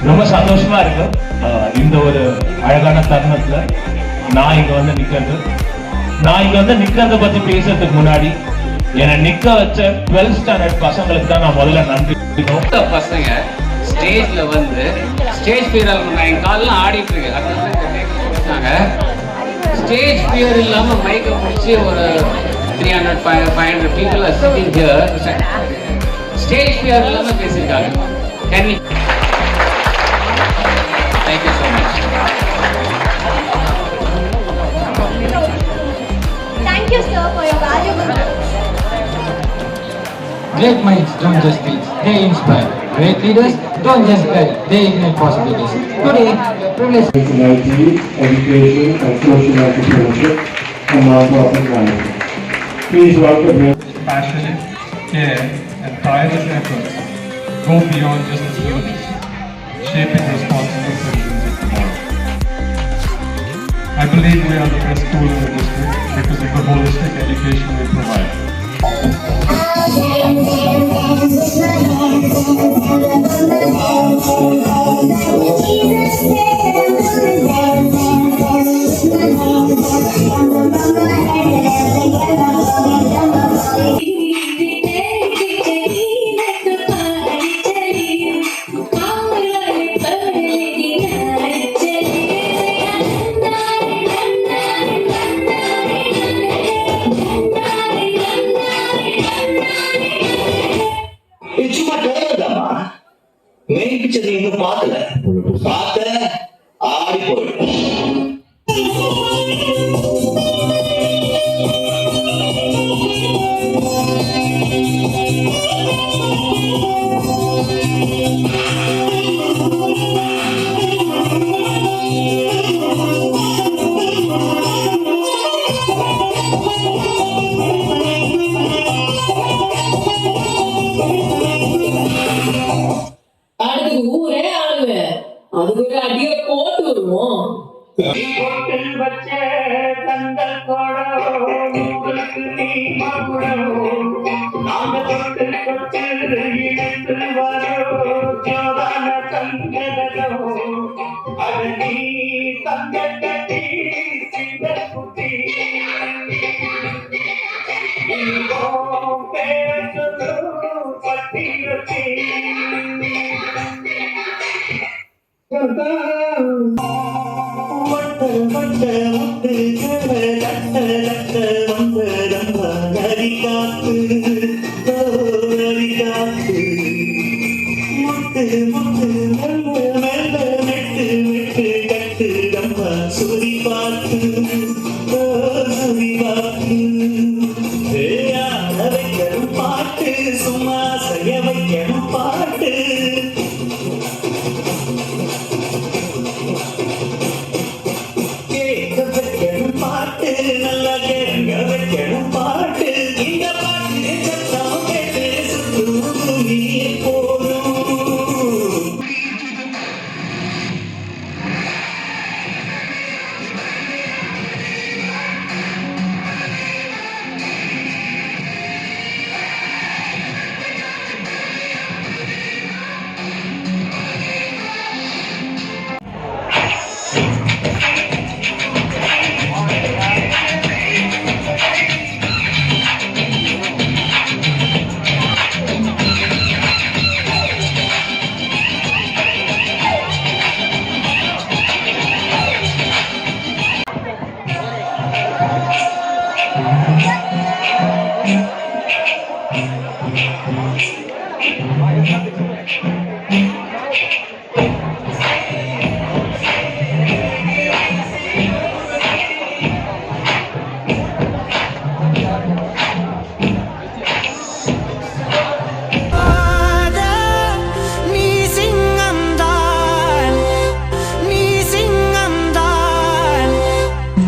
ரொம்ப சந்தோஷமா இருக்கு. இந்த ஒரு அழகான தருணத்துல நான் இங்க வந்து நிக்கிறத பத்தி பேசுறதுக்கு முன்னாடி என்னை நிக்க வச்ச 12th ஸ்டாண்டர்ட் பசங்களுக்கு தான் நான் முதல்ல நன்றி. பசங்க ஸ்டேஜ்ல வந்து ஸ்டேஜ் ஃபியர் என் காலெல்லாம் ஆடிட்டு இருக்கு. அதனால ஸ்டேஜ் ஃபியர் இல்லாம மைக்கை பிடிச்சி ஒரு 300-500 people are sitting here. Stage fear இல்லாம பேசியிருக்காங்க. Can we? Thank you so much. Thank you, sir, for your valuable. Great minds don't just speak, they inspire. Great leaders don't just guide, they ignite possibilities. Today, we are privileged. Personality, education, and social entrepreneurship from non-profit management. Please welcome him. Passionate, care, and tireless efforts go beyond just the students, shaping responsible citizens of tomorrow. I believe we are the best school in the district because of the holistic education we provide. மேய்ப்பிச்சது இன்னும் பார்த்த ஆடி போயிடும். ஊரே ஆளுவேன், அதுக்கு ஒரு அடிய போட்டு வருவோம். பாட்டு சும்மா செய்ய வைக்கணும் பாட்டு. பாட்டு நல்லா கேட்க வைக்கணும் பாட்டு. இந்த பாட்டு சத்தம் கேட்டு சுற்றுமே போதும்.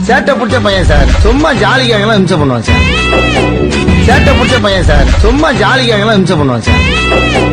சேட்டை பிடிச்ச பையன் சார், சும்மா ஜாலிக்காகலாம் இம்சை பண்ணுவான் சார். சேட்டை பிடிச்ச பையன் சார், சும்மா ஜாலிக்காகலாம் இம்சை பண்ணுவான் சார்.